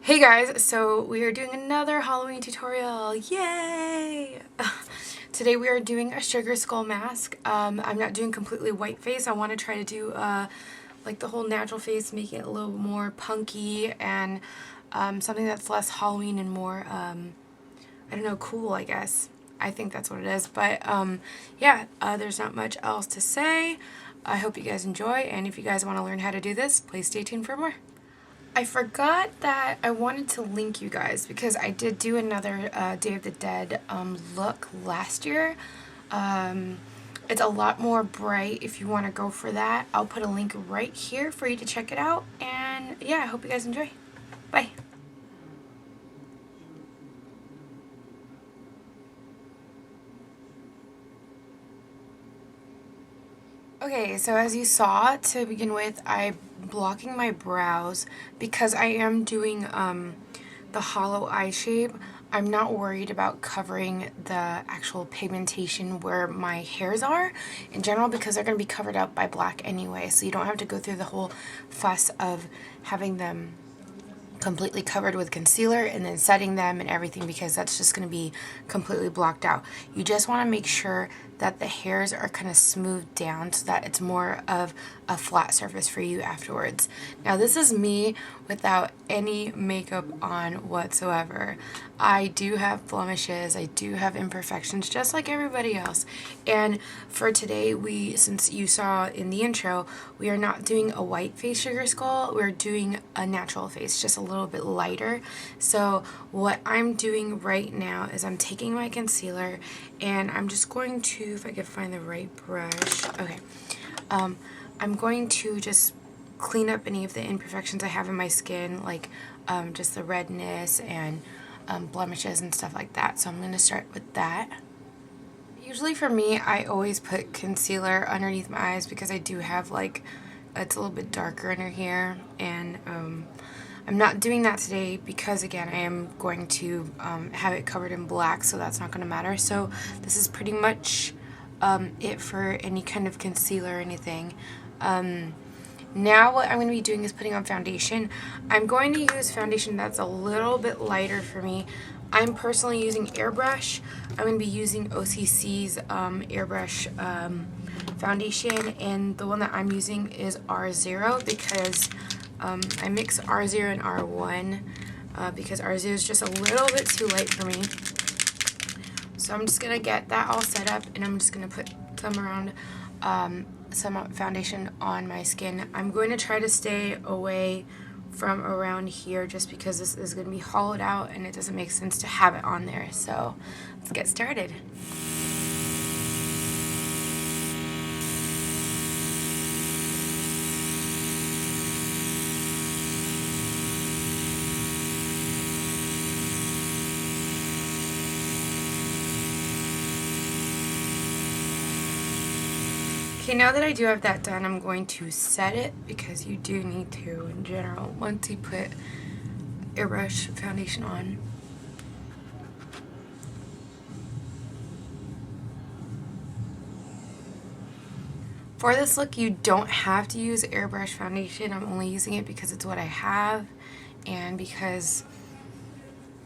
Hey guys, so we are doing another Halloween tutorial. Yay! Today we are doing a sugar skull mask. I'm not doing completely white face. I want to try to do like the whole natural face, make it a little more punky and something that's less Halloween and more, I don't know, cool, I guess. I think that's what it is. But yeah, there's not much else to say. I hope you guys enjoy, and if you guys want to learn how to do this, please stay tuned for more. I forgot that I wanted to link you guys because I did do another Day of the Dead look last year. It's a lot more bright if you want to go for that. I'll put a link right here for you to check it out. And yeah, I hope you guys enjoy. Bye. Okay, so as you saw, to begin with, I'm blocking my brows because I am doing the hollow eye shape. I'm not worried about covering the actual pigmentation where my hairs are in general because they're going to be covered up by black anyway, so you don't have to go through the whole fuss of having them completely covered with concealer and then setting them and everything, because that's just going to be completely blocked out. You just want to make sure that the hairs are kind of smoothed down so that it's more of a flat surface for you afterwards. Now this is me without any makeup on whatsoever. I do have blemishes, I do have imperfections just like everybody else, and for today since you saw in the intro, we are not doing a white face sugar skull, we're doing a natural face, just a little bit lighter. So what I'm doing right now is I'm taking my concealer and I'm just going to, if I can find the right brush, okay, I'm going to just clean up any of the imperfections I have in my skin, like just the redness and blemishes and stuff like that. So I'm going to start with that. Usually for me, I always put concealer underneath my eyes because I do have like, it's a little bit darker under here, and I'm not doing that today because again I am going to have it covered in black, so that's not going to matter. So this is pretty much it for any kind of concealer or anything. Now what I'm going to be doing is putting on foundation. I'm going to use foundation that's a little bit lighter for me. I'm personally using Airbrush. I'm going to be using OCC's Airbrush foundation, and the one that I'm using is R0 because I mix R0 and R1 because R0 is just a little bit too light for me. So I'm just going to get that all set up, and I'm just going to put some around some foundation on my skin. I'm going to try to stay away from around here just because this is going to be hollowed out and it doesn't make sense to have it on there. So let's get started. Okay, now that I do have that done, I'm going to set it because you do need to in general once you put Airbrush foundation on. For this look, you don't have to use Airbrush foundation. I'm only using it because it's what I have and because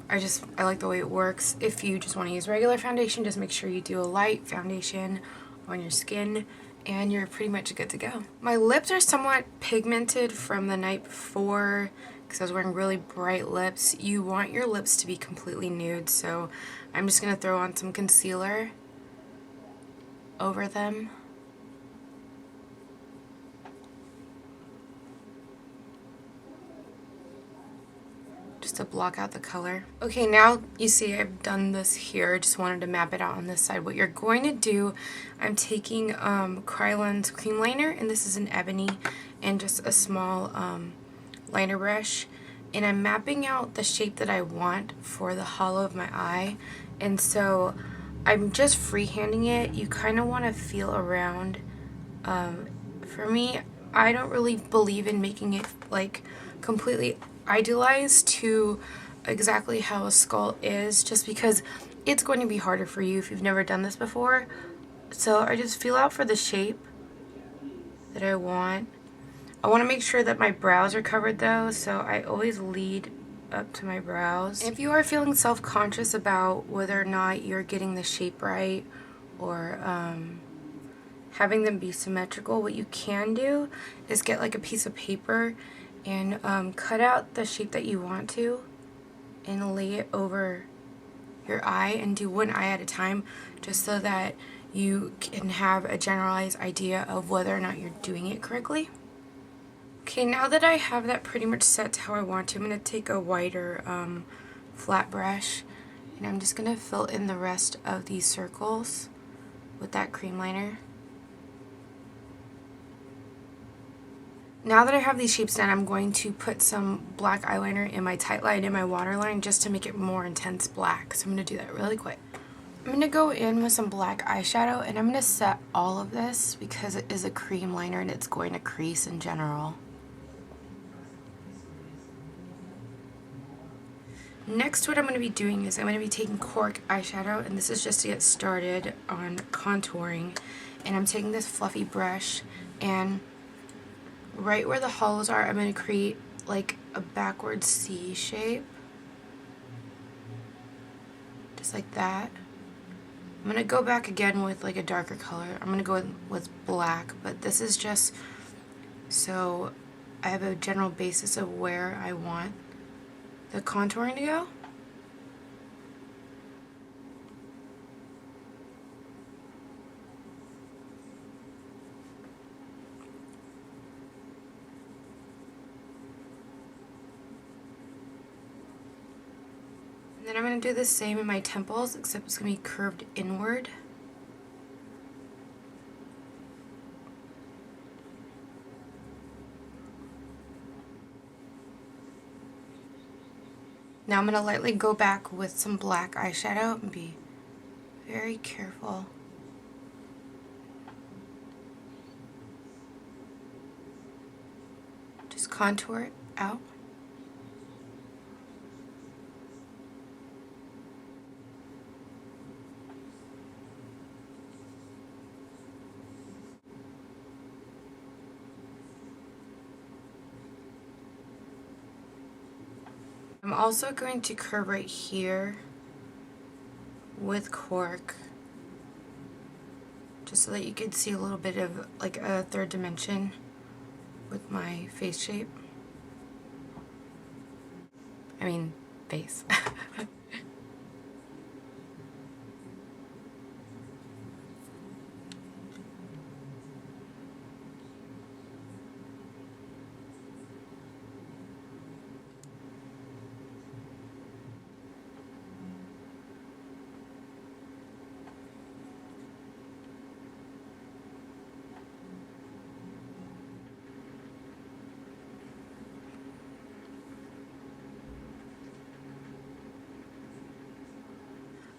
I like the way it works. If you just want to use regular foundation, just make sure you do a light foundation on your skin and you're pretty much good to go. My lips are somewhat pigmented from the night before because I was wearing really bright lips. You want your lips to be completely nude, so I'm just going to throw on some concealer over them. Just to block out the color. Okay, now you see I've done this here. Just wanted to map it out on this side. What you're going to do, I'm taking Kryolan's cream liner, and this is an Ebony, and just a small liner brush, and I'm mapping out the shape that I want for the hollow of my eye. And so I'm just freehanding it. You kind of want to feel around. For me, I don't really believe in making it like completely idealized to exactly how a skull is, just because it's going to be harder for you if you've never done this before. So I just feel out for the shape that I want. I want to make sure that my brows are covered though, so I always lead up to my brows. If you are feeling self-conscious about whether or not you're getting the shape right or having them be symmetrical, what you can do is get like a piece of paper and cut out the shape that you want to and lay it over your eye and do one eye at a time, just so that you can have a generalized idea of whether or not you're doing it correctly. Okay, now that I have that pretty much set to how I want to, I'm going to take a wider flat brush and I'm just going to fill in the rest of these circles with that cream liner. Now that I have these shapes done, I'm going to put some black eyeliner in my tight line and my waterline just to make it more intense black. So I'm going to do that really quick. I'm going to go in with some black eyeshadow and I'm going to set all of this because it is a cream liner and it's going to crease in general. Next, what I'm going to be doing is I'm going to be taking Cork eyeshadow, and this is just to get started on contouring. And I'm taking this fluffy brush, and right where the hollows are, I'm going to create like a backward C shape. Just like that. I'm going to go back again with like a darker color. I'm going to go with black, but this is just so I have a general basis of where I want the contouring to go. And then I'm going to do the same in my temples, except it's going to be curved inward. Now I'm going to lightly go back with some black eyeshadow and be very careful. Just contour it out. I'm also going to curve right here with Cork, just so that you can see a little bit of like a third dimension with my face shape. I mean, face.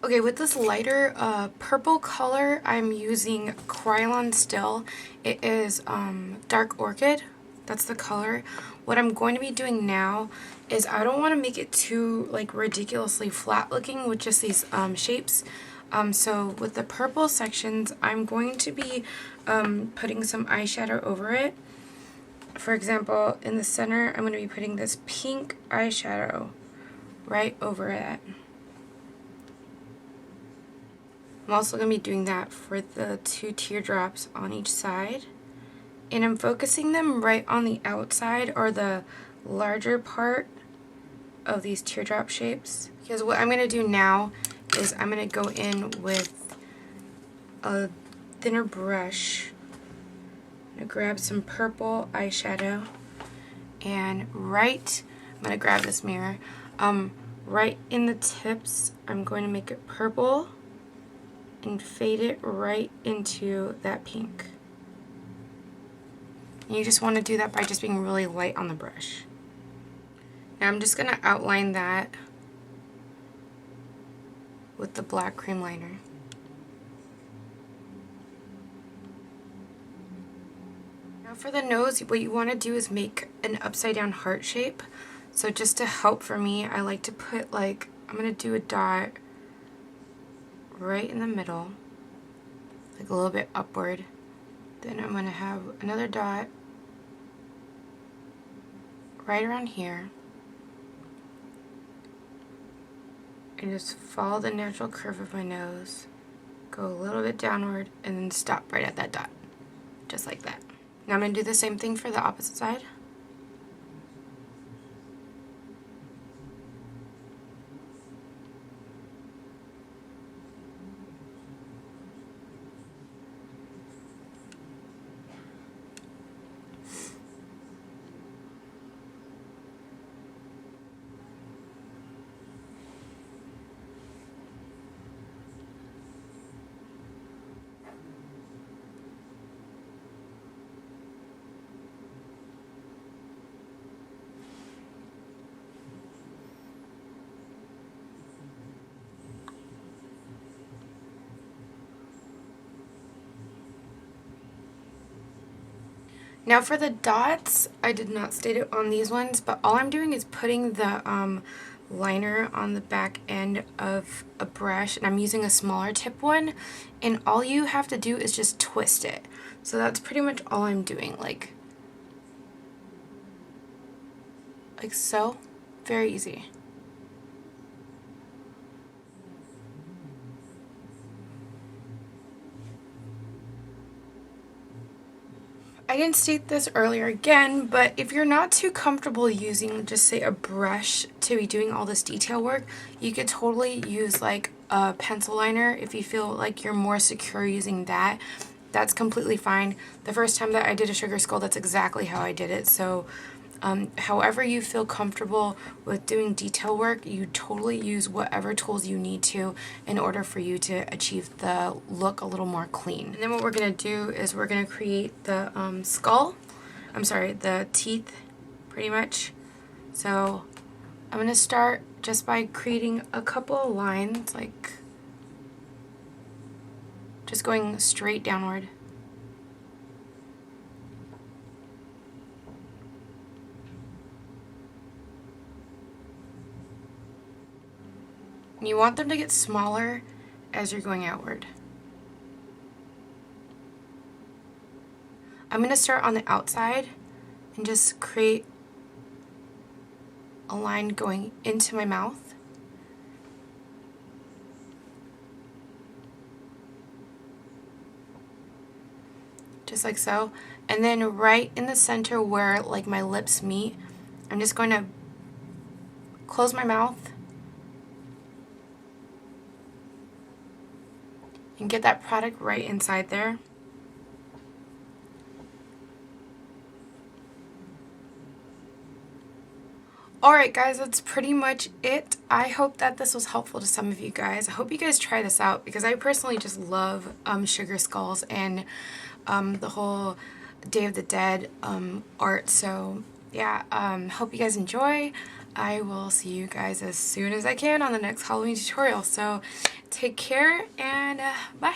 Okay, with this lighter purple color, I'm using Kryolan still. It is dark Orchid. That's the color. What I'm going to be doing now is I don't want to make it too like ridiculously flat looking with just these shapes. So with the purple sections, I'm going to be putting some eyeshadow over it. For example, in the center, I'm going to be putting this pink eyeshadow right over it. I'm also going to be doing that for the 2 teardrops on each side. And I'm focusing them right on the outside or the larger part of these teardrop shapes. Because what I'm going to do now is I'm going to go in with a thinner brush. I'm going to grab some purple eyeshadow and I'm going to grab this mirror. Right in the tips, I'm going to make it purple and fade it right into that pink. And you just want to do that by just being really light on the brush. Now I'm just going to outline that with the black cream liner. Now for the nose, what you want to do is make an upside down heart shape. So just to help for me, I like to put like, I'm going to do a dot right in the middle, like a little bit upward. Then I'm going to have another dot right around here. and just follow the natural curve of my nose. Go a little bit downward and then stop right at that dot. Just like that. Now I'm going to do the same thing for the opposite side. Now for the dots, I did not state it on these ones, but all I'm doing is putting the liner on the back end of a brush, and I'm using a smaller tip one, and all you have to do is just twist it. So that's pretty much all I'm doing, like so. Very easy. I didn't state this earlier again, but if you're not too comfortable using just say a brush to be doing all this detail work, you could totally use like a pencil liner if you feel like you're more secure using that. That's completely fine. The first time that I did a sugar skull, that's exactly how I did it. So however you feel comfortable with doing detail work, you totally use whatever tools you need to in order for you to achieve the look a little more clean. And then what we're going to do is we're going to create the the teeth pretty much. So I'm going to start just by creating a couple of lines, like just going straight downward. You want them to get smaller as you're going outward. I'm going to start on the outside and just create a line going into my mouth. Just like so. And then right in the center where like my lips meet, I'm just going to close my mouth and get that product right inside there. Alright guys, that's pretty much it. I hope that this was helpful to some of you guys. I hope you guys try this out because I personally just love sugar skulls and the whole Day of the Dead art. So yeah, hope you guys enjoy. I will see you guys as soon as I can on the next Halloween tutorial. So take care and bye.